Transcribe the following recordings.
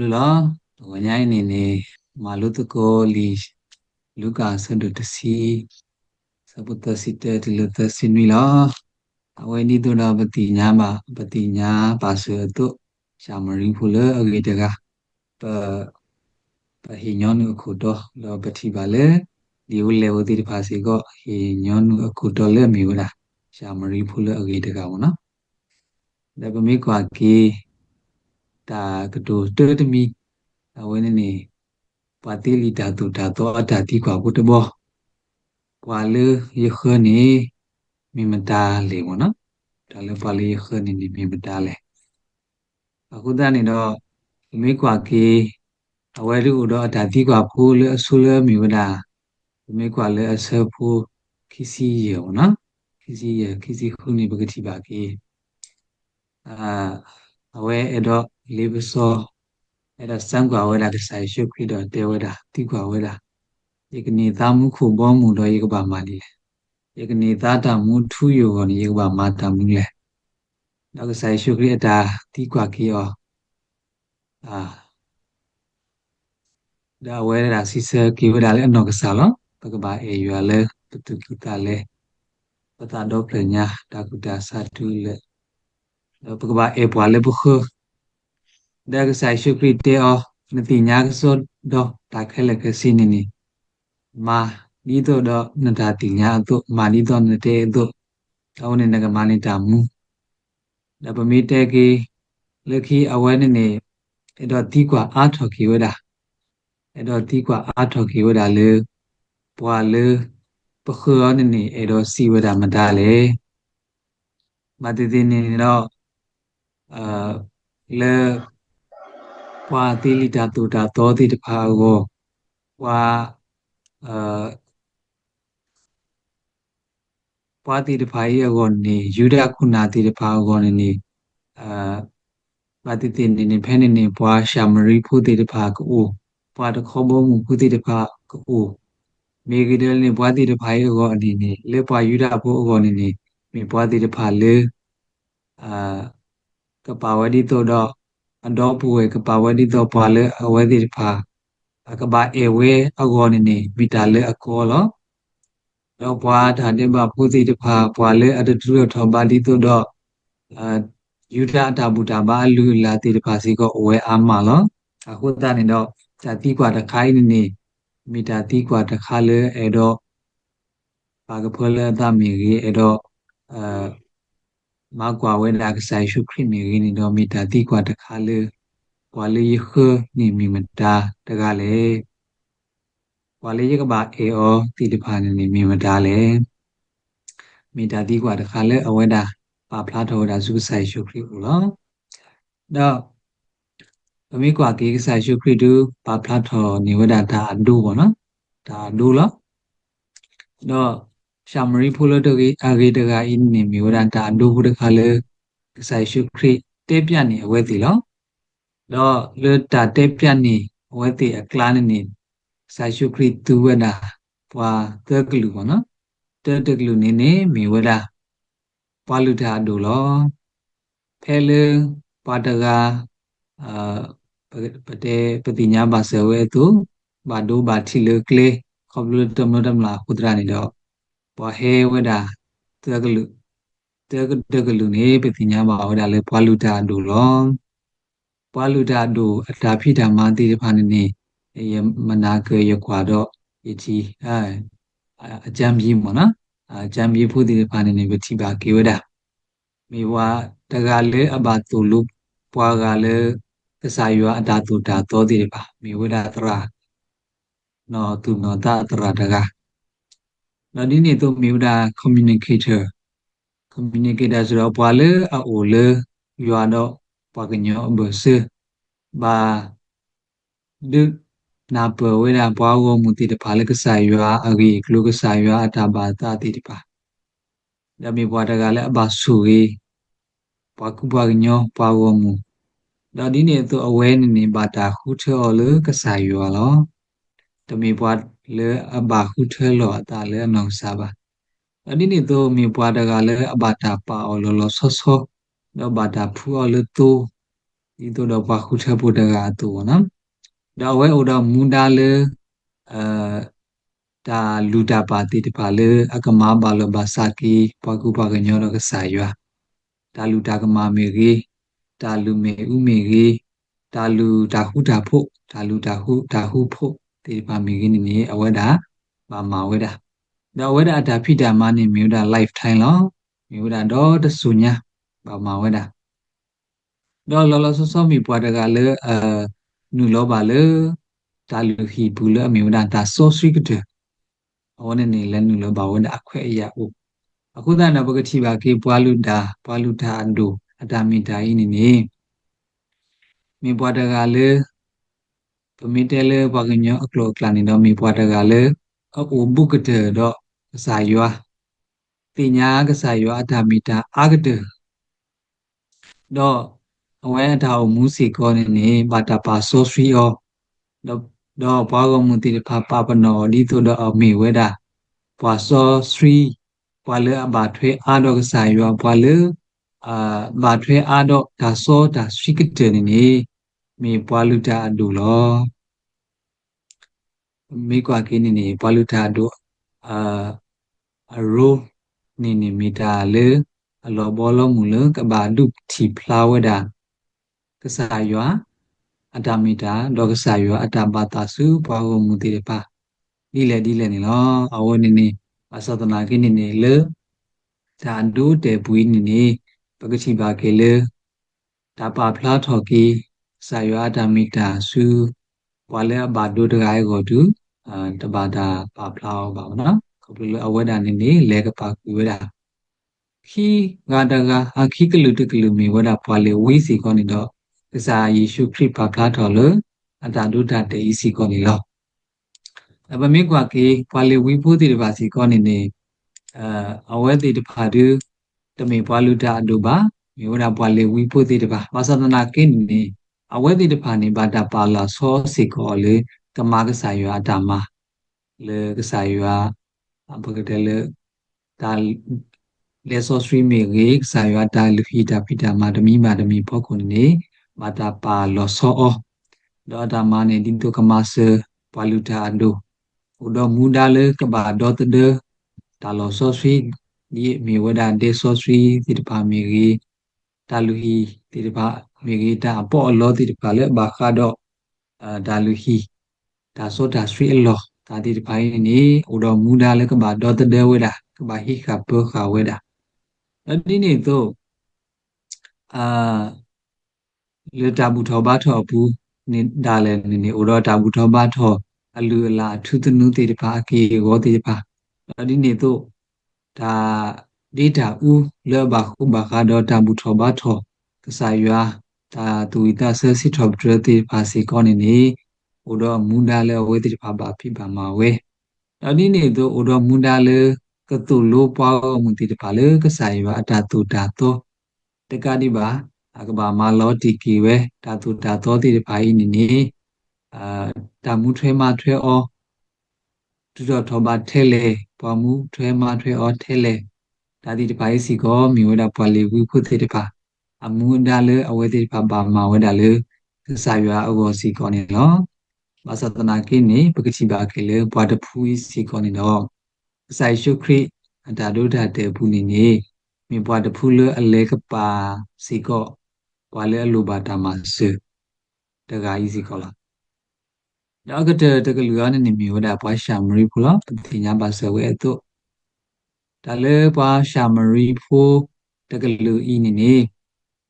Abdullah, wanyai ni malu tu ko li luka sendu tesi seputar sita tiluta sinui la. Awai ni tu dah betinya pasu tu syamaring pula agi jaga pe hinyon kudo lo beti bale di ule uti di pasi ko hinyon kudo le miura syamaring pula agi jaga mana. Dah bumi ko aki ta kedua tu demi awai ni pati li datu datu ada di kwa kudo boh. Kwa le ye khe ni mi menta le mana. Dah le pali ye khe ni mi menta le. Aku dah ni dah mi kwa ki awai tu udah ada di kwa pu le asule mi wada mi kwa le asapu kisi ye mana kisi hu ni bagati bagi awai edo lebeso edo sang kwa wada kesai syukri do te wada di kwa wada ikni tamu ku bomu do ikba mali ikni tata mu thu yo ni ikba mata mu le do kesai syukri ada di kwa ki yo dah awal dah sisa kira dah le anak kesalah, pagaba ayuh le betul kita le, betul dokternya dah kuda satu le, pagaba buat le buku, dah kesai syukri teh nantinya kesod dah tak hele ke sini ni, mah itu dah nantinya tu mah itu nanti tu tahun ini nak mani tamu, dah pemite ki leki awal ni, itu tiga atau kira dah, itu tiga atau kira dah le, buat le bất khờ nên nè ở đó si vừa đảm mà le mà từ nè nó le qua tí li ta tu ta to tí phá go qua qua tí phá ye go nè yuda kuna tí phá go nè mà từ nè phê nè qua shamari phu tí phá go qua đó khó bông phu tí phá go mấy cái đó nè qua tí phá ye go nè le qua yuda phu go nè mình qua tí phá le cái bảo đi tôi đó anh đó bùi cái bảo đi tôi bảo lệ ở ngoài đi phà cái bảo ewe ở ngoài này bị đá lệ ở cổ lo đó bảo thằng em bảo bùi đi phà bảo lệ ở đây thằng bảo đi tôi đó yuda đã bùi đã bảo lưu là đi phà xí có ewe amma lo aku ta này đó chả tí quả đặc khai này bị đã tí quả đặc khai lệ ở đó bà cái phơi lệ ta mình ở đó mà quả với đặc sai súc khinh mình này đó bị đã tí quả đặc khai lệ Wale yekhe ni mimata tagale wale yeka ba eo ti de phane ni mimata le mita ti kwa de khale aweda pa phla tho da su sai shukri lo da ami kwa ki sai shukri du pa phla tho ni weda da adu bo no da adu lo do shamri phulo to ki age daga in ni mi weda da adu bu de khale sai shukri te pya ni awe ti lo đó lơ ta tép pian ni với ti a clan ni sai shu kri tu wada wa te klu ko no te klu ni ni mi wada pa lu tha do lo phe le pa ta ga pate patinya ba se we tu ba do ba thi le kle khob lu tam la khudra ni do wa he wada te klu ni patinya ba wada le pa lu tha do loပွားလူတာတို့အတာဖိဓမ္မာတိဖာနေနေမနာကေရခွာတော့ယတိအကြံပြီးပေါ့နော်အကြံပြီးဖို့တိဖာနေနေဝတိပါကေဝဒမေဝတကလေအဘတုလုပွားကလေသစာယအတာတုတာတောတိပါမေဝဒတရာနော်သူနော်တာတရာတကနော်ဒီနေ့တော့မေဝဒ communicator ဆိုတော့ပွားလေအိုလေရွာတော့ပွားကညောဘဆဘာဒုနာပဝေဒပွားဝမူတိတဖာလကဆာရွာအဂိကလုကဆာရွာအတာဘာတာတိတပါဒါမေပွားတကလည်းအဘဆူကြီးပွားကုပွားကညောပွားဝမူဒါဒီနေ့တော့အဝဲနေနေဘာတာခုထောလကဆာရွာလောတမေပွားလေအဘခုထဲလောအတာလည်းနောင်စားပါဒါဒီနေ့တော့မေပွားတကလည်းအဘတာပါအော်လောလောဆောဆောတော့ဘာတာဖူအော်လေတူ ဒီတို့တော့ဘာခုထဖို့တကအတူပေါ့နော်တော့ဝဲဥတော့မူတာလေအဲဒါလူတာပါတိတပါလေအကမာပါလဘာစာကီပကူပါကညောတော့ကဆာရွာဒါလူတာကမာမေကြီးဒါလူမေဥမေကြီးဒါလူဒါဟုဒါဖို့ဒါဟုဖို့တိပါမေကြီးနေအဝဲတာပါမာဝဲတာတော့ဝဲတာဒါဖိတာမနေမြို့တာ life time လောမြို့တာတော့တဆူညာပါမာဝဲတာတော့လောလောဆောဆောမီပွားတကလေနူလောပါလေဒါလူဟီဘူးလေမြို့တာဒါဆောစရိကတဲ့အဝဲနေလဲနူလောပါဝဲတာအခွဲအရာဦးအခုသာနဘကတိပါကေပွားလူတာအန်ဒူအတာမီတာဤနေမီပွားတကလေပမီတဲလေဘာကညောအကလောကလန်နေတော့မီပွားတကလေအခုဘုကတဲ့တော့စာရွာတင်ညာကစာရွာအတာမီတာအာကတဲ့တော့အဝဲအတာမူစီကောနေဘာတာပါဆိုစရီယောတော့ဘာကမှုတိဖာပါပနောဒီတို့တော့မေဝဲတာပွာစောစရီပွာလေအဘာထွေအားတော့ကစာရွာပွာလေဘာထွေအားတော့ဒါစောဒါစရီကတဲ့နေမေပွာလူတာအတူလောမေကွာကင်းနေပွာလူတာတို့အာအရိုနေမီတာလေအလောဘောလုံးမူလကဘာဒုတီဖလာဝဒါကစားရွာအတမီတာဒေါကစားရွာအတဘာတာစုပွားကိုမူတည်ပါဒီလေနေလောအဝနေအသဒနာကင်းနေလေဒါဒုတေပွီးနေပကတိပါကေလေဒါပါဖလားထော်ကီစာရွာအတမီတာစုပွာလဲဘာဒုတကိုင်ကိုတူတဘာတာပါဖလားပါမနော်ခုပလအဝဒနေလေကပါကူဝဒါခီဂါတကအခီကလူတကလူမီဝဒပွာလေဝီစီကောနေတော့ကစားယေရှုခရစ်ပါဖလားတော်လအတာဒုဒတေဤစီကောနေလောအပမေကွာကေပွာလေဝီဖိုးတိတပါစီကောနေအဝဲတိတဖာဒုတမေပွာလူတာအတူပါမြေဝဒပွာလေဝီဖိုးတိတပါဘာသဒနာကင်းနေအဝဲတိတဖာနေဘာတာပါလာစောစီကောလေကမာကစားရွာတာမလေကစားရွာဘဂတယ်လေဒါလေဆောစထရီမီရေကစားရွာတာလူဟီတာပိတာမာဒမီဖောခုန်နေဘာတာပါလောစောဒေါ်တာမနေဒီတုကမဆပွာလူတာအဒိုဥဒမူဒါလေကဘာဒေါ်တဒတာလောဆောစထရီဒီမီဝဒဒေဆောစထရီဒီတပါမီရေတာလူဟီဒီတပါမီရေတာပေါ်အလောဒီတပါလေဘာခါတော့ဒါလူဟီဒါစောဒါစထရီအလောဒါဒီတပိုင်းနေဥဒမူဒါလေကဘာဒေါ်တဒဝဒကဘာဟီခါပခါဝဒအဲ့ဒီနေတော့အာလေတာဘူးထောဘာထောဘူးနေဒါလည်းနေဥတော့တာဘူးထောဘာထောအလူအလာထုသနုတေတပါအကေရောတေတပါအဲ့ဒီနေတော့ဒါဒေတာဥလောဘခုဘခါတော့တာဘူးထောဘာထောကစားရွာဒါသူဝိတာဆစီထောဘဒရတေပါစီကောနေနေဥတော့မူဒါလည်းဝေတေတပါပါဖိပါမှာဝဲအဲ့ဒီနေတော့ဥတော့မူဒါလည်းကတုလိုပွားမူတေတပါလေကစားရွာအတာတူတာတော့တကတိပါအကဘာမာလောတီကီဝဲဒါသူဒါသောတိဘိုင်းနေအာတာမှုထွဲမထွဲအောတူတော်ထောပါထဲလေပွားမှုထွဲမထွဲအောထဲလေဒါတိတဘိုင်းစီကောမြဝဒပွားလေဝိဖုသေတပါအမှုဒါလေအဝဲတိပါပါမာဝဲဒါလေစာရွာအဝစီကောနေလောမသတနာကိနေပကတိပါကေလေပွားတဖူးစီကောနေတော့ဆိုင်ရှုခရိဒါဒုဒတေဘူးနေနေမြပွားတဖူးလေအလေကပါစီကောပွာလေအလိုပါတာမဆေတဂါဤစီကောလာတော့ကတကလူရနေမြဝဒပွားရှာမရီဖူလာပညာပါဆဝဲတော့ဒါလေပွားရှာမရီဖိုတကလူဤနေ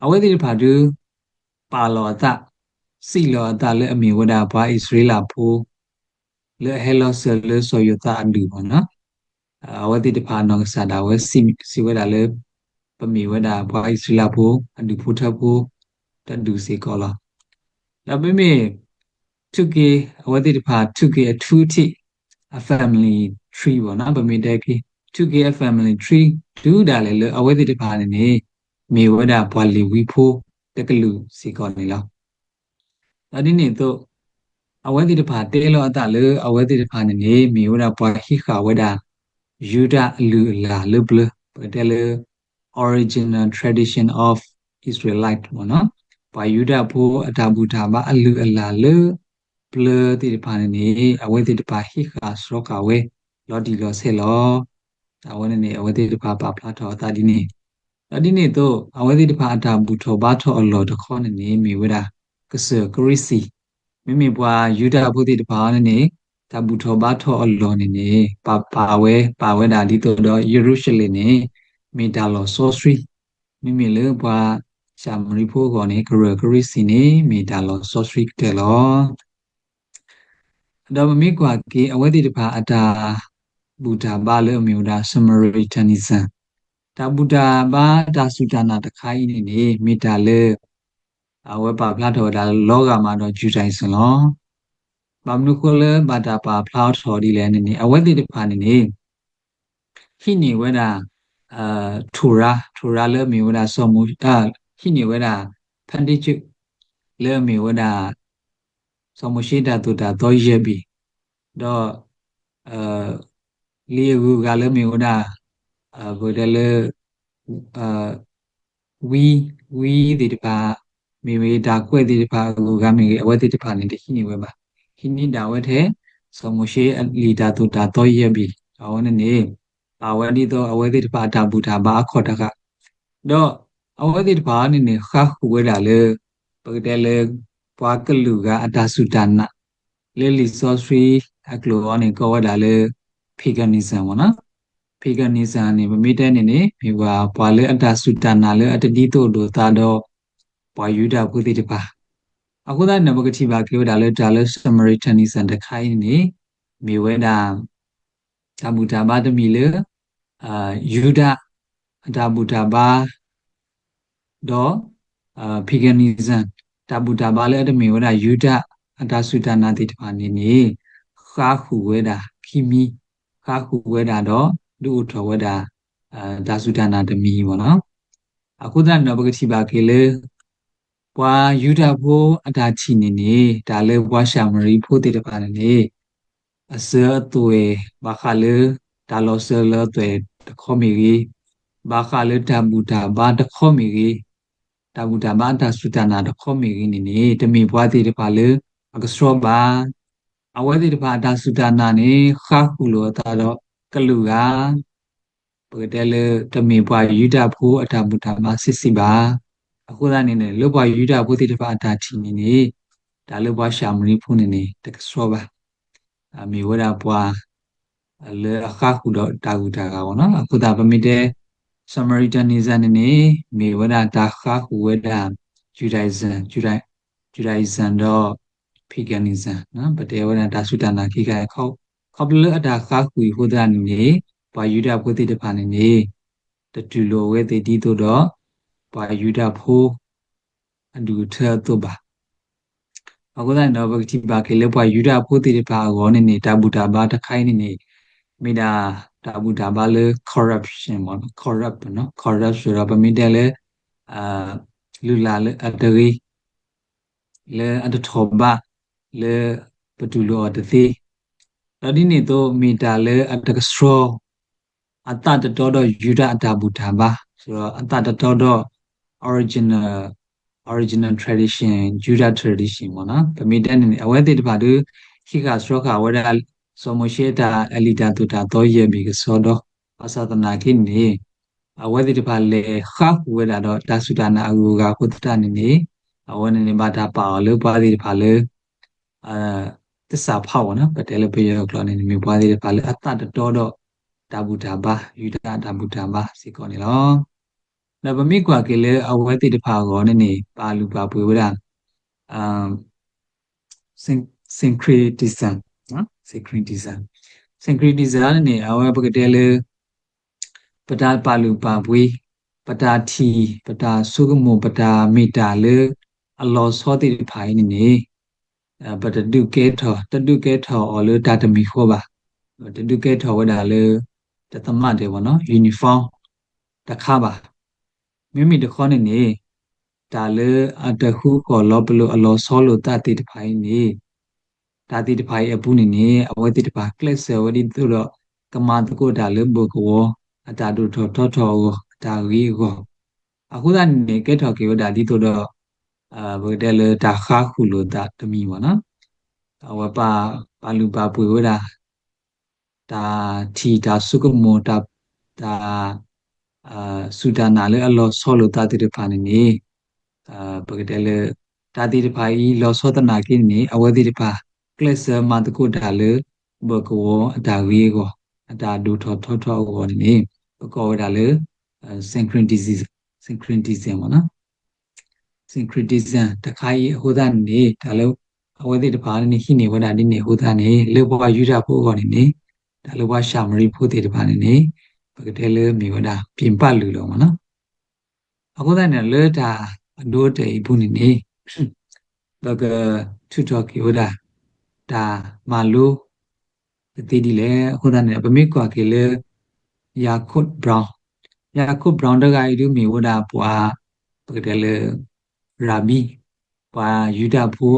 အဝဲတိဖာဒူပါလောတစီလောတလေအမြဝဒပွားဣသရေလဖိုလေဟဲလောဆလေဆိုယတာအန်ဒီဘောနော်အဝဲတိတဖာနောဆာဒါဝဲစီဝဲဒါလေပမီဝဲဒါပွားဣသရေလဖိုအန်ဒီဖိုထဖိုတဒူစီကောလာဒါပေမဲ့2K အဝတိတဖာ 2K အထူးထိ a family tree ပေါ့နော်ဗမေတကေ 2K a family tree ဒူဒါလေအဝတိတဖာနေမေဝဒဘွာလီဝီဖိုတကလူစီကောနေလောအဲ့ဒီနေတော့အဝတိတဖာတဲလောအတလေအဝတိတဖာနေမေဝဒဘွာဟိခဝဒယူဒအလူလာလဘလတဲလေ original tradition of Israelite ပေါ့နော် ပွာယူဒဖို့အတာဘူတာဘာအလူအလာလေပလတိတဖာနေအဝဲတိတဖာဟိခါစရောကဝဲလော်ဒီလော်ဆေလောအဝဲနေအဝဲတိတဖာပါဖလာတော်တာဒီနေဒီနေ့တော့အဝဲတိတဖာအတာဘူထောဘာထောအလော်တခေါနေမိဝဲတာကဆကရစီမိပွာယူဒဖို့တိတဖာနေတာဘူထောဘာထောအလော်နေပါဝဲတာဒီတော့ယေရုရှလင်နေမိတာလော်ဆောစရီမိလေပွာရှာမရီဖိုးကောနေဂရစီနေမိတာလော်ဆောစရီတဲလောတော့မိကွာကေအဝဲတိတဖာအတာဘူတာဘာလေအမျိုးဒါဆမရီတနီဆန်တာဘူတာဘာတာစုတနာတခိုင်းနေမိတာလေအဝဲပါဖလာတော်ဒါလောကမှာတော့ဂျူတိုင်းစလောဘာမနုခလဘာတာပါဖလာတော်ဒီလဲနေအဝဲတိတဖာနေဟိနေဝဲတာထူရာလေမီဝဲတာစောမူဟိနေဝဲတာဖန်တိချလေမီဝဲတာစောမရှိတာတူတာတော့ရပြီတော့အာလီယူကလည်းမျိုးတာဘယ်တလဲအာဝီဝီဒီတပါမေဒါကွဲ့ဒီတပါကိုကမေအဝဲဒီတပါနေတခိနေဝဲပါခိနေတာဝဲတဲ့စမရှိလီတာတူတာတော့ရပြီအဝဲနေအဝဲဒီတော့အဝဲဒီတပါတာဘူတာဘာခေါ်တကတော့အဝဲဒီတပါနေခါခုဝဲတာလေဘယ်တလဲပွားကလူကအတာစုတနာလေလီဆောစရီအကလိုအနေကောဝဒါလေဖေဂနီဇမ်ဝနော်ဖေဂနီဇမ်နေမမိတဲ့နေမိဘပွာလေအတာစုတနာလေအတတိတို့တို့သာတော့ပွာယူတာကုတိတပါအခုဒါနဘကတိပါကလိုဒါလေစမရီတနီဇမ်တခိုင်းနေမိဝဲတာအဘူတာဘာတမီလေယူဒအတာဘူတာဘာတော့ဖေဂနီဇမ်တာဘူတာဘာလေအတမီဝဲတာယူဒအတာစုတနာတိတပါနေခါခုဝဲတာခိမီခါခုဝဲတာတော့လူထဝဲတာဒါစုဒါနာတမီပေါ့နော်အခုဒါနဘဂတိပါကေလေပွာယူဒဖို့အတာချီနေဒါလေပွာရှာမရီဖို့တေတပါနေအစေအသွေဘာခလေဒါလောဆလသွေတခေါမီကြီးဘာခလေတဘူတာဘာတခေါမီကြီးတဘူတာဘာဒါစုဒါနာတခေါမီကြီးနေတမီပွာတေတပါလေအကစရောဘာအဝဲတိတပါဒါစုဒါနာနေခါခုလောတာတော့ကလူကပကတဲလေတမီပွားယူတာဖို့အတာမူတာမစစ်စစ်ပါအခုသာနေလောပွားယူတာဖို့တိတပါအတာချီနေဒါလောပွားရှာမရီဖို့နေတကစောပါအမီဝရပွားလေအခါခုတော့တာကူတာကပေါ့နော်အခုသာပမိတဲ့ဆမရီတန်နီဇန်နေမီဝရတာခါခုဝဒဂျူဒိုင်ဇန်တော့ဖီဂန်နီဇန်နော်ပတေဝရတာဆုတနာခိကခေါပလအတာခါခုဟိုဒနေပွာယူဒဖို့တိတဖာနေတတူလိုဝဲတိတီတို့တော့ပွာယူဒဖို့အဒူထဲတော့ပါအခုတိုင်းတော့ဘဂတိပါကေလေပွာယူဒဖို့တိတဖာကောနေတဘူတာဘာတခိုင်းနေမိတာတဘူတာဘာလေ corruption ပေါ့နော် corrupt နော် corrupt ဆိုတော့ဗမိတယ်လေအာလူလာလေအတရီလေအတထောဘာလေပတူလောတသိအဲ့ဒီနေတော့မိတာလေအတကစရောအတတတော်တော့ယူဒအတာဘူတာဘာဆိုတော့အတတတော်တော့ original tradition Judah tradition ပေါ့နော်ဗမိတဲ့နေအဝဲတိတပါတူခိကစရောခဝရစောမရှိတာအလီတာတူတာတော့ရဲ့ပြီဆိုတော့အသဒနာခိနေအဝဲတိတပါလေခါဝဲတာတော့ဒါစုဒနာအကူကကုတတနေအဝဲနေဘာတာပါလို့ပါတိတပါလေအာတစ္ဆာဖောက်ပေါ့နော်ပတဲလေပြေရောကလောနေမြပွားသေးတယ်ပါလေအတတတော်တော့တာဘူတာဘာယူဒတာဘူတာဘာစီကောနေလောနဗမိကွာကေလေအဝဲတိတဖာကောနေပါလူပါပွေဝဒအမ်syncretism နော် syncretism နေအဝဲပကတဲလေပတာပါလူပါပွေပတာတီပတာစုကမောပတာမိတာလေအလောစောတိတဖိုင်နေပတတုကေထောအော်လေတာတမီခောပါတတုကေထောဝဒလေတသမတ်တယ်ဗောနော် uniform တခါပါမိမိတခေါနေဒါလေအတခုကောလောပလိုအလောစောလိုတတိတဖိုင်နေဒါတိတဖိုင်အပူနေအဝဲတိတပါကလစ်ဆဝဒီတို့တော့ကမာတကိုဒါလေဘကောအတာတို့ထောဒါရီကောအခုကနေကေထောကေဒါဒီတို့တော့ ဘယ်တဲ့လဲဒါခါခုလို့ဒါတမီပေါ့နော်အဝပါလူပါပွေဝဒါဒါတီဒါစုကမောဒါဆူဒနာလေအလောဆောလို့တာတိတဖာနေဘယ်တဲ့လဲတာတိတဖာဤလောဆောတနာကိနေအဝတိတဖာကလစ်မတ်ကိုဒါလေဘကောအတာဝေးကောအတာဒူထောကောနေဘကောဒါလေ synchronism synchronism ပေါ့နော် syncretism တခါကြီးဟိုသားနေဒါလို့အဝဲသေးတပါးနေခိနေဝဒနေနေဟိုသားနေလေဘွားယူတာဖို့ကောနေဒါလို့ဘွားရှာမရီဖို့သေးတပါးနေဘကတဲလေမြေဝဒပြင်ပလူလုံးမနော်အခုသားနေလေတာအဒိုးတေဘူးနေဘကထူတော်ကီဝဒဒါမာလူတေဒီလေအခုသားနေဗမေကွာကေလေယာခုတ်ဘရောင်းတကအိဒူမြေဝဒပွားဘကတဲလေရာဘီပါယူတာဖို့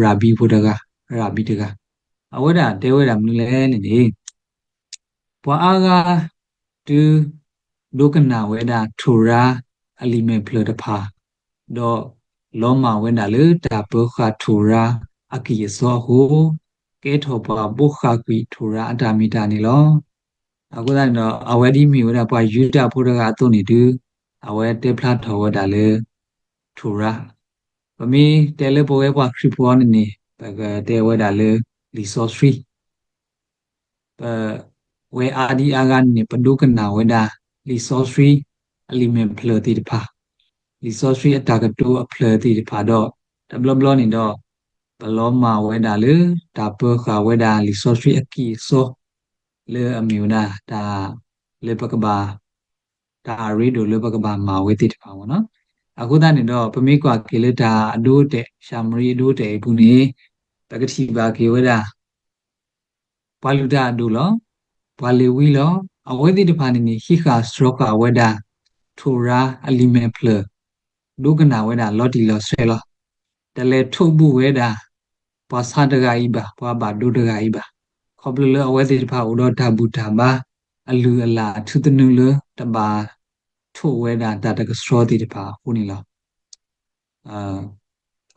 ရာဘီဖို့တကရာဘီတကအဝဒတဲဝဒမလို့လဲနေပွာအားကတူဒုကနာဝဒထူရာအလီမေဖလတဖာတော့လောမဝဒလေတာပခထူရာအကီစောဟုကဲထောပါဘုခကွီထူရာအတာမီတာနေလောအခုတော့အဝဒီမီဝဒပွာယူတာဖို့တကအတုန်နေတူအဝတေဖလာထောဝဒလေထူရာပမီတဲလေပေါ်ဝဲပွားခရစ်ပွားနေဘကတဲဝဲဒါလေလီဆိုစထရီပဝဲအာဒီအာကနေပဒုကနာဝဲဒါလီဆိုစထရီအလီမင်ဖလတီတဖာလီဆိုစထရီအတာကတိုအဖလတီတဖာတော့တဘလဘလနေတော့ဘလောမာဝဲဒါလေဒါပခဝဲဒါလီဆိုစထရီအကီဆိုလေအမြူနာဒါလေပကဘာဒါရီဒိုလေပကဘာမာဝဲတီတဖာပေါ့နော်အခုတန်းနေတော့ပမေကွာကေလတာအဒိုးတဲ့ရှာမရီအဒိုးတဲ့ဘူးနေတကတိပါကေဝဒဘာလူတာဒိုလောဘာလေဝီလောအဝဲတိတဖာနေဟိခါစထရောကာဝဒထိုရာအလီမေဖလဒုကနာဝဒလော်တီလောဆဲလောတလေထုတ်ဘူးဝဒဘာသာတဂါဤဘာဘာဒုတဂါဤဘာခေါပလလအဝဲတိတဖာဥတော်ဓဘူတာဘာအလူအလာထုတနုလတဘာထိုဝဲတာတတကစထရောတိတဖာဟိုနေလော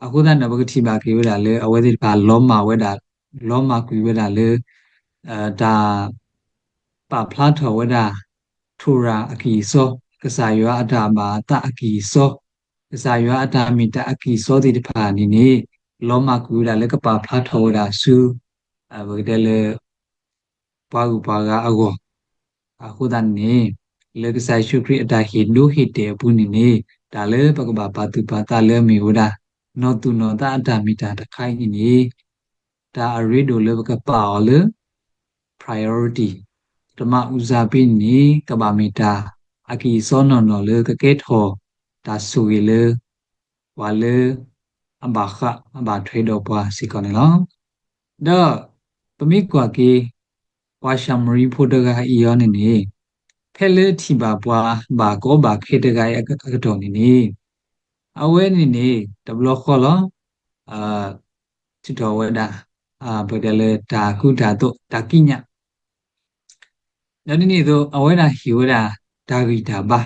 အခုတည်းနဘကတိပါကေဝဒလေအဝဲတိပါလောမာဝဲတာလောမာကွေဝဒလေဒါပဖလာထောဝဒထူရာအကီစောကစားရွာအတာမာတအကီစောကစားရွာအတာမီတအကီစောတိတဖာနေနေလောမာကွေဝဒလေကပဖလာထောဝဒဆူဘကတလေပါကူပါကအကောအခုတည်းနေလေကစားရှုခရီအတာဟိနုဟိတေဘူးနေဒါလေပကပပါတုပါတလေမီဝဒနောတုနောတာအတာမီတာတခိုင်းနေဒါအရိဒိုလေကပါလေ priority ဓမ္မဥစားပိနေကဘာမီတာအကီစောနော်နော်လေကကဲထောဒါဆူရီလေဝါလေအဘာခအဘာထွေတော့ပွားစီကောနေလောဒါပမိကွာကေဝါရှမရီဖိုတကအီယောနေနေဖဲလေတီပါပွားဘာကောဘာခေတကရဲ့အကတော်နေနေအဝဲနေနေတဘလခေါ်လောချစ်တော်ဝဲတာဘယ်တယ်လဲဒါကုဒါတော့ဒါကိညာနောက်နေ့တော့အဝဲတာဟီဝဲတာဒါဂီတာဘာ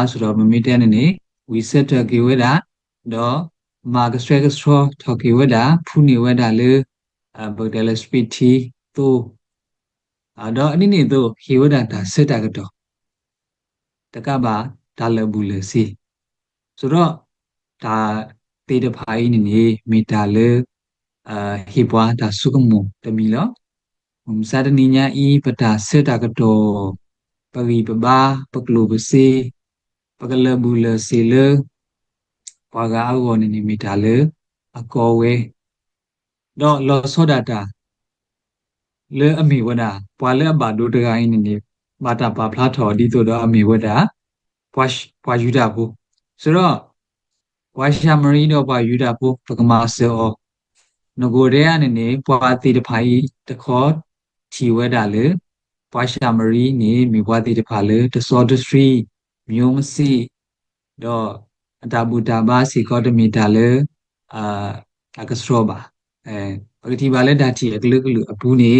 ဆိုတော့မမီတဲနေဝီဆက်တကေဝဲတာတော့မာကစထရကစထရထော်ကေဝဲတာဖူနေဝဲတာလေဘယ်တယ်လဲစပီတီတော့တော့အနည်းနေတော့ဟီဝဲတာဒါဆက်တာကတော့တကဘာဒါလဘူးလေစီဆိုတော့ဒါတေတဖိုင်းနေမီတာလေဟီပွားဒါစုကမုံတမီလောစာတနိညာဤပတာစေတာကတော့ပဂိပဘာပကလုပစေပကလဘူးလစေလပွားကအောနေမီတာလေအကောဝဲတော့လောစောဒတာလေအမီဝဒပွာလေဘာဒုတကိုင်းနေဘာတာပါဖလာထော်ဒီတို့တော့အမီဝဒပွာယူတာဘူးဆိုတော့ဝါရှာမရီတော့ပွာယူတာဘူးပကမာစောငကိုတဲ့အနေနဲ့ပွာတိတဖိုင်တခေါ်ချီဝဲတာလေပွာရှာမရီနေမိပွာတိတဖာလေတစောဒစထရီမျိုးမစီတော့အတာဘူတာဘာစီကောတမီတာလေအကစရောပါပကတိပါလေဓာတိအကလုကလုအပူနေ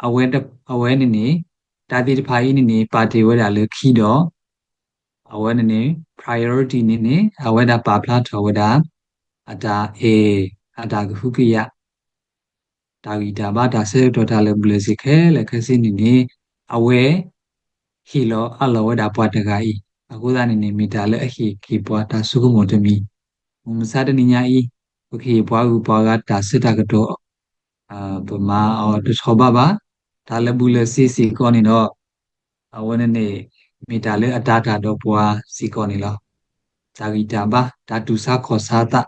အဝဲနေနေဓာတိတဖာဤနေနေပါတေဝဲတာလေခီတော့ အဝဲနေ priority နေအဝဲဒါပါဖလားထောဝဲဒါအတာအေအတာခုကရဒါဂီတာဘာဒါဆေဒေါ်တာလေဘလစီခဲလေခစီနေအဝဲဟီလောအလောဝဲဒါပွားတကဤအခုသာနေမီတာလေအခီခီပွားတာစုကမောတမီမစားတနေညာဤโอเคပွားဥပွားကဒါစစ်တာကတော့ပမာအော်တချောပါပါဒါလည်းဘူးလည်းစီကောနေတော့အဝနနေမီတာလည်းအတာတာတော့ပွားစီကောနေလောဇာဂီတာပါဒါတူစားခေါ်စားတာ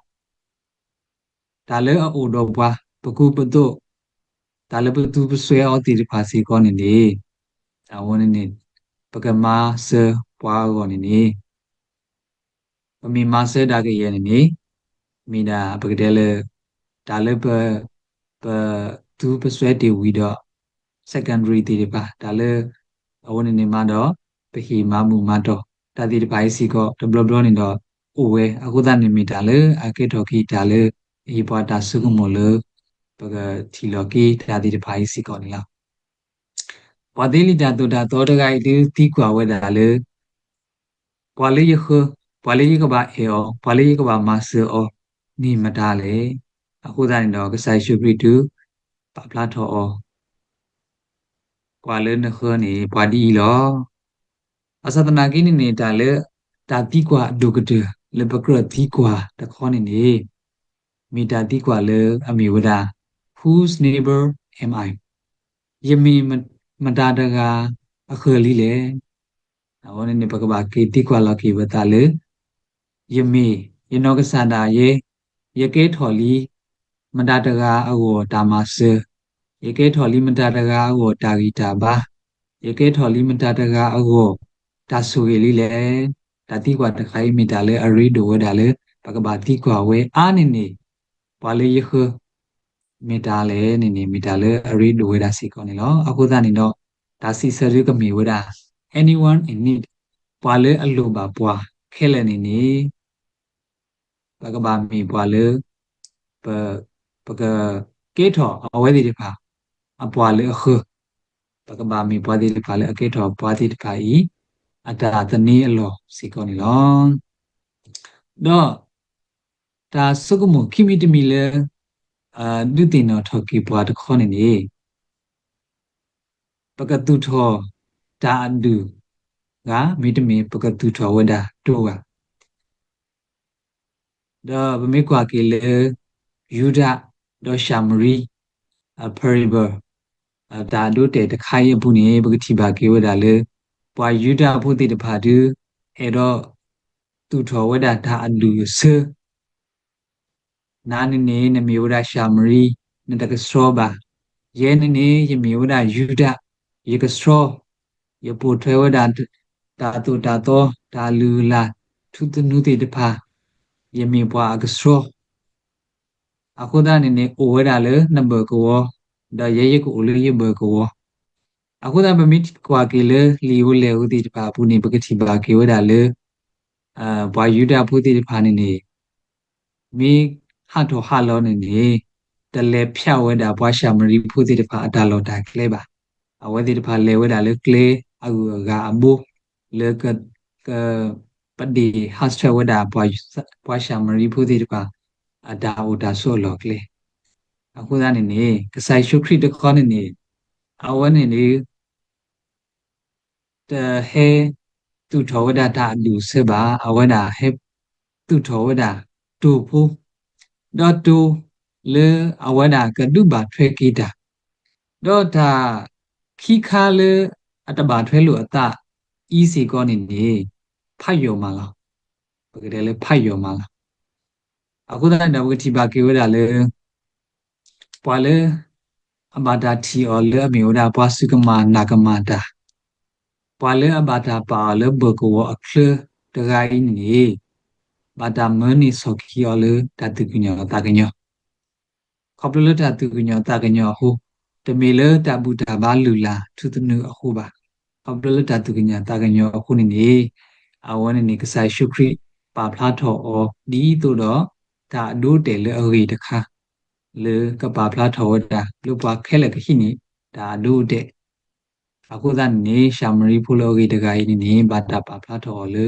ဒါလည်းအိုတော့ပွားပကူပတော့ဒါလည်းပတူပဆွဲအော်တီဖာစီကောနေနေအဝနနေပကမာဆပွားကောနေနေပမီမာဆဒါကရဲ့နေနေမိနာပကတဲ့လေဒါလည်းပသူပဆွဲတီဝီတော့ secondary တီပါဒါလည်းအဝနနေမှာတော့ပဟီမာမူမှာတော့ဒါတီဒီပိုင်းစီကော develop နေတော့အိုဝဲအခုသာနေမိတာလေအကေတော်ကီဒါလေဒီပွားတာစုကမလို့ပကတီလော်ကီဒါတီဒီပိုင်းစီကောနေလားပွားသေးလီတာတူတာတော်တကိုင်တီကွာဝဲတာလေပွားလေးရခပွားလေးကပါအေအောပွားလေးကပါမဆာအောနီမတာလေအခုသာနေတော့ကဆိုင်ရှုပရီတူပပလာထောအောပွားလေးနခနေပွားဒီလောအသဒနာကိနေနေတာလေတာတိကွာဒုကတလေပကရတိကွာတခေါနေနေမိတာတိကွာလေအမီဝဒ whose neighbor am I ယမီမတာတကအခလီလေဟောနေပကဘာကေတိကွာလကိဝတာလေယမီယနောကစန္ဒာယေယကေထော်လီမတာတကအဝတာမဆယကေထော်လီမတာတကအဝတာဂီတာဘာယကေထော်လီမတာတကအဝတာဆူရီလီလေတာတိကွာတခိုင်မီတာလေအရီဒိုဝဒါလေပကဘာတိကွာဝဲအာနေနေပွာလေယခမီတာလေနေမီတာလေအရီဒိုဝဒါစီကောနေလောအခုသာနေတော့ဒါစီဆရီကမီဝဒါ anyone in need ပွာလေအလိုပါပွာခဲလေနေပကဘာမီပွာလေပပကကေထောအဝဲဒီတဖာအပွာလေခပကဘာမီပွာဒီတဖာလေအကေထောပွာဒီတဖာဤအတာတနီအလောစီကောနေလောတော့ဒါစုကမခိမီတမီလေဒုတိနောထောကိပွားတခေါနေနေပကတုထောဒါအဒုကမိတမီပကတုထောဝဒတောကဒါဗမေကွာကေလေယူဒဒေါရှာမရီပရိဘဒါဒုတေတခိုင်ဘူးနေပကတိပါကေဝဒါလေပွာယူဒဖို့တိတဖာတူအဲ့တော့သူထောဝဒဒါအဒုဆနာနေနမေဝဒရှာမရီနတကစရောပါယေနေယမေဝဒယူဒယေကစရောယပုထွေဝဒတာတုတာတောဒါလူလာထုတနုတိတဖာယမေပွားကစရောအခုဒါနေအိုဝဒလေနံပါတ်ကိုဒါယေကိုလေယေဘကိုအခုဒါမမီကွာကေလေလီဝလေဦးတိတဖာဘူးနေပကတိပါကေဝဒလေဘွာယူဒဖူတိတဖာနေမိဟာတော့ဟာလောနေတလေဖြတ်ဝဲတာဘွားရှာမရီဖူးတိတဖာအတာလောတာကလဲပါအဝဲတိတဖာလေဝဲတာလေကလေအကူကအဘူလေကပဒီဟတ်ချဝဲတာဘွားရှာမရီဖူးတိတဖာအတာအိုတာဆိုလောကလေအခုသားနေကဆိုင်ရှုခရစ်တခေါနေအဝဲနေတဟဲသူထောဝဒတာလူစေပါအဝဲတာဟဲသူထောဝဒတူဖူတော့တူလေအဝဒကဒုဘာထွဲကိတာတော့ဒါခိခါလေအတဘာထွဲလို့အတဤစီကောနေဖတ်ယောမလားဘယ်ကလေးလေဖတ်ယောမလားအခုတော့ဝတိဘာကေဝဒါလေပွာလေအဘာတာတီအော်လေအမျိုးဒါပွာစုကမာနာကမာတာပွာလေအဘာတာပါလေဘကောအခလတဂိုင်းနေဘာတာမနီဆော်ကီအော်လေတတုကညောတာကညောခေါပလလတတုကညောတာကညောဟိုတမေလတဘူတာဘာလူလာသူတနုအခုပါခေါပလလတတုကညတာကညောအခုနေအဝနနေကဆိုင်ရှုခရိပါဖလားထောအောဒီတို့တော့ဒါဒိုတယ်လေအရီတခါလေကပါဖလားထောတာလူပွားခဲလကခိနေဒါဒိုတဲ့အခုသာနေရှာမရီဖူလိုဂီတဂိုင်းနေဘာတာပါဖလားထောလေ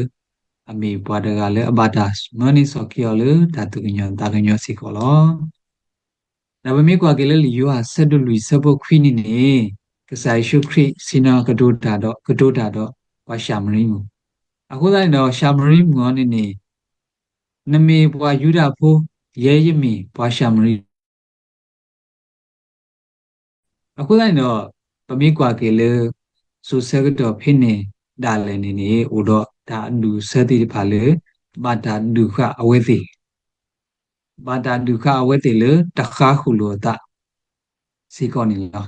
အမေဘွားတကလည်းအဘာတာမနီစော်ကျော်လေတာသူကညတာကညောစီကောလောဒါပေမဲ့ကွာကလေးလီယောဟာဆက်ဒလူစဘခွိနေနေကစားရှုခရိစီနာကဒိုတာတော့ဝါရှာမရီမူအခုတိုင်းတော့ရှာမရီမူအနေနဲ့နမေဘွားယူဒာဖိုးရဲရမီဘွားရှာမရီအခုတိုင်းတော့ပမိကွာကလေးစူဆဲကတော့ဖိနေဒါလည်းနေနေဥတော့ဒါလူစဲတိဖာလေဘာတာဒုခအဝဲတိဘာတာဒုခအဝဲတိလေတခါခုလို့တာစီကောနေလော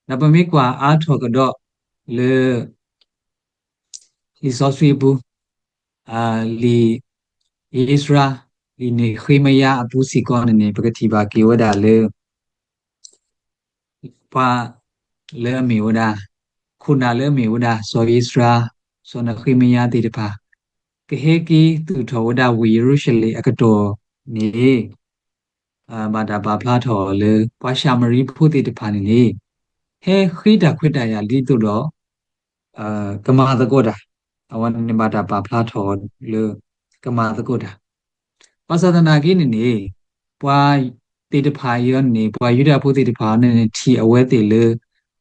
နပမိကွာအားထော်ကတော့လေလီစောဆွေဘူးအာလီဣစရာလီနေခိမယာအပူစီကောနေပကတိပါကေဝဒါလေပါလေမီဝဒါခုနာလေမီဝဒါဆိုဣစရာဆိုနခိမယာတိတပါကဟေကီသူထောဝဒါဝီယေရုရှလေအကတော်နေဘာတာဘာဖလာထော်လေပွားရှာမရီဖို့တိတပါနေလေဟဲခိတာခွတ်တာရလီတို့တော့ကမာတကောတာအဝန်နေဘာတာဘာဖလာထော်လေကမာတကောတာပါသဒနာကိနေပွားတိတဖာယောနေပွားယူဒဖို့တိတဖာနေထီအဝဲတိလေ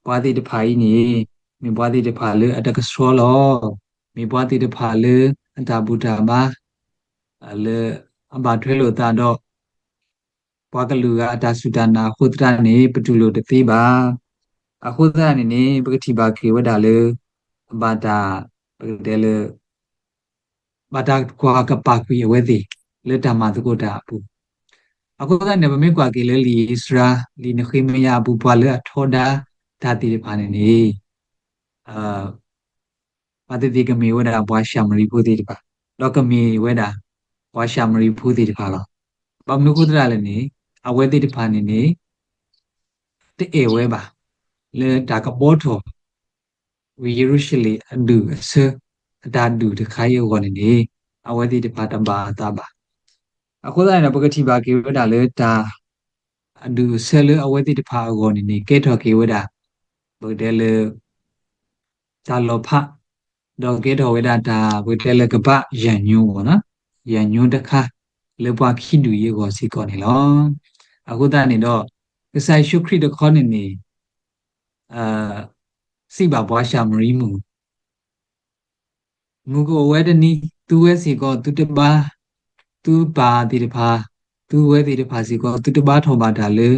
ပွားတိတဖာဤနေမိပွားတိတဖာလေအတကစရောလောမိပွားတိတဖာလေအတာဘူတာဘာလေအဘထွဲလို့တာတော့ပွားကလူကအတာစုတနာခုတရနေပတူလို့တသိပါအခုသနေပကတိပါခေဝဒါလေဘာတာပကတဲလေဘာတာကွာကပါကွေဝဲတိလေတမသကုတာပူအခုကနေဗမေကွာကေလေလီစရာလီနခိမယာဘူပွာလေထောဒါဒါတိဖာနေနေအာပါတိတိကမေဝဒါဘွားရှာမရီဖူတိတပါလောကမီဝဒါဘွားရှာမရီဖူတိတပါလောပမနုကုဒရလည်းနေအဝဲတိတဖာနေနေတေဝဲပါလေဒါကဘောထောဝီယေရုရှလေအဒူအစအတာဒူတခါယောကနေနေအဝဲတိတဖာတပါတာပါအခုတိုင်းတော့ပကတိပါကေဝဒါလေဒါအဒူဆဲလေအဝဲတိတဖာအောနေနေကေထောကေဝဒါဘုဒဲလေဒါလောဖတော့ကေထောဝေဒတာဘုဒဲလေကပယံညူပေါ့နော်ယံညူတခါလေပွားခိတူရေကိုစီကောနေလောအခုတိုင်းနေတော့ကဆိုင်ရှုခရိတခေါနေနေအာစိပါဘွားရှာမရီမူငူကိုဝဲတနီသူဝဲစီကောသူတပါသူပါတိတဖာသူဝဲတိတဖာစီကောသူတပါထောပါဒါလေ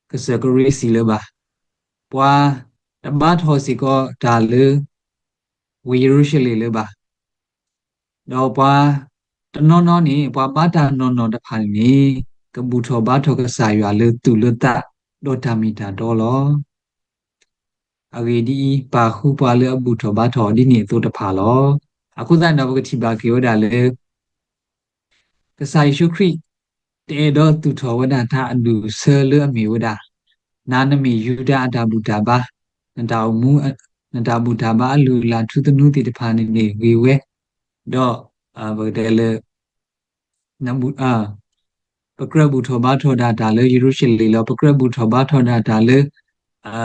ကစကရီစီလေပါပွားတပါထောစီကောဒါလေဝီရုရှလေလေပါတော့ပွားတနောနောနေပွားပါတာနောနောတဖာနေကဘူထောဘာထောကဆာရွာလေသူလတဒေါ်တာမီတာဒေါ်လောအဂေဒီပါခုပွားလေအဘူထောဘာထောဒီနေသူတဖာလောအခုသနဘကတိပါကေဝဒါလေကဆိုင်ရှုခရိတေတော့သူထောဝဒတာအလူဆဲလေအမီဝဒါနာနမီယူဒအတာဘူတာဘာနတာမူနတာဘူတာဘာအလူလာထုတနုတိတဖာနေနေဝေဝဲတော့ဘဒဲလေနမူပကရဘူထောဘာထောဒါဒါလေယေရုရှလေလောပကရဘူထောဘာထောဒါဒါလေအာ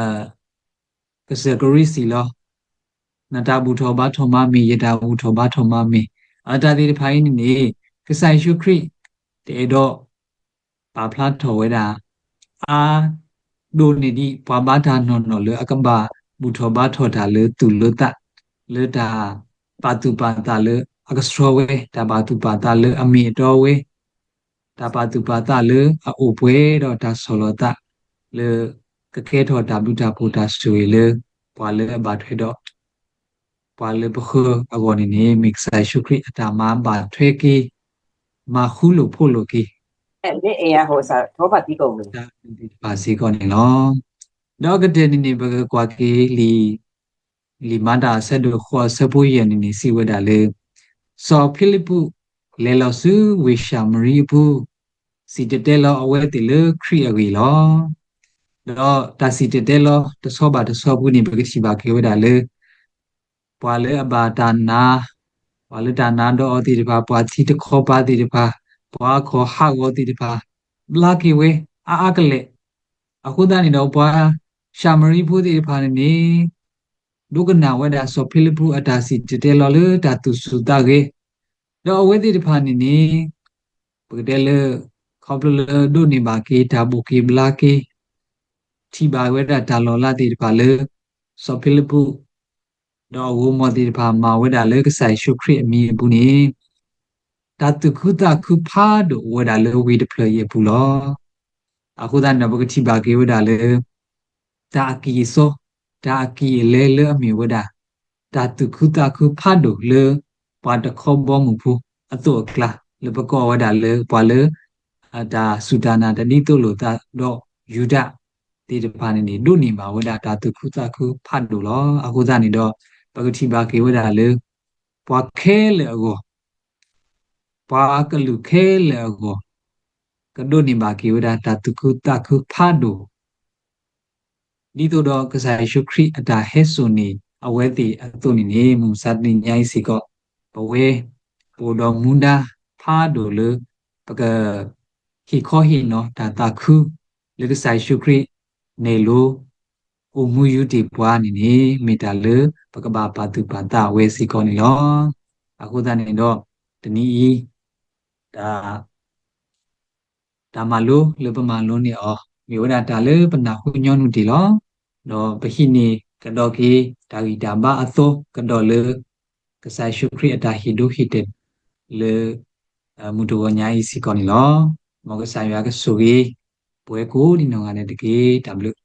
ကစကရီစီလောနတာဘူထောဘာထောမမီယတာဘူထောဘာထောမမီအတာဒီဖိုင်းနေကဆိုင်ရှုခရိတေတော့ပါဖလာထောဝဲတာအာဒိုနေဒီပွာဘာတာနော်နော်လေအကဘာဘူထောဘာထောတာလေသူလတလေတာပါတူပါတာလေအကစထရဝဲတာပါတူပါတာလေအမီတော်ဝဲတာပါတူပါတာလေအိုပွဲတော့တာဆောလတာလေကခဲထောတာဘူတာပူတာဆွေလေပွာလေဘာထွေတော့ပွာလေဘခအဂောနေနေမစ်ဆိုင်ရှုခရိအတာမဘာထွေကီမာခုလို့ဖို့လို့ကီအဲ့ဒီအိမ်ကဟိုစားထောပတ်တိကုန်လို့ဒါဒီပါစီကောနေလောတော့ကတဲ့နေဘကွာကီလီမတာဆက်တို့ခေါ်စပွေးရနေနေစီဝဒါလေဆောဖိလိပုလေလောစုဝေရှာမရီပုစီတတဲလောအဝဲတိလေခရီအဝီလောတော့တာစီတတဲလောတဆောပါတဆောဘူးနေပကစီပါကေဝဒါလေပွာလေအဘာတာနာပွာလေတာနာတော့အတိတပါပွာတီတခေါ်ပါတိတပါပွာခေါ်ဟာဝတိတပါဘလာကေဝဲအာကလေအခုတန်းနေတော့ပွာရှာမရီဘူးတိတပါနေဒုကနာဝဲဒါဆိုဖိလိပုအတာစီတတဲလောလေတာသူစုတာကေ တော့အဝဲတိတဖာနေနေပကတဲ့လေခေါပလဒုနေပါကေဒါဘူကေဘလာကေတီပါဝဲတာဒါလော်လာတိတဖာလေစောဖိလပုတော့ဝမောတိတဖာမာဝဲတာလေကဆိုင်ရှုခရစ်အမီဘူးနေဒါတုခုတာခုဖာဒဝဲတာလေဝီဒပလယေဘူးလောအခုဒါနဘကတိပါကေဝဲတာလေဒါအကီဆိုဒါအကီလေလေအမီဝဲတာဒါတုခုတာခုဖာဒလေပါတခောဘောမှုဖူအတုကလာလေပကောဝဲတာလေပွာလေဒါစူဒါနာတတိတုလို့ဒါတော့ယူဒတေတဖာနေနေဒုနေမှာဝဒတာတုခုသခုဖတ်လို့လောအခုသနေတော့ပဂတိပါကေဝဒလေပွားခဲလေအောပွားကလူခဲလေအောကဒုနေမှာကေဝဒတာတုခုသခုဖတ်လို့ဒီတော့ကစားရှုခရိအတာဟဲဆုနေအဝဲတိအတုနေနေမူစတင်ညိုင်းစီကောဘဝဲပိုတော်မူတာဖားတို့လေပကဟီခောဟီနော်ဒါတာခုလေကစားရှုခရိနေလိုအိုမူယူတီပွားနေနေမေတ္တာလေပကဘာပါတုပါတဝဲစီကောနေလောအခုတနေတော့တနည်းဒါဒါမလိုလေပမာလုံးနေအောမြို့ဒါလေပနာဟုညောနုတီလောတော့ပဟိနေကတော့ကေဒါဂီဒါဘာအသောကတော့လေကစားရှုခရိအတာဟီဒိုဟီတက်လေမူတော်ညာဤစီကောနေလောမောကဆိုင်ရကဆူကြီးပွဲကိုဒီနောင်ကလည်းတကေဒါဘလို့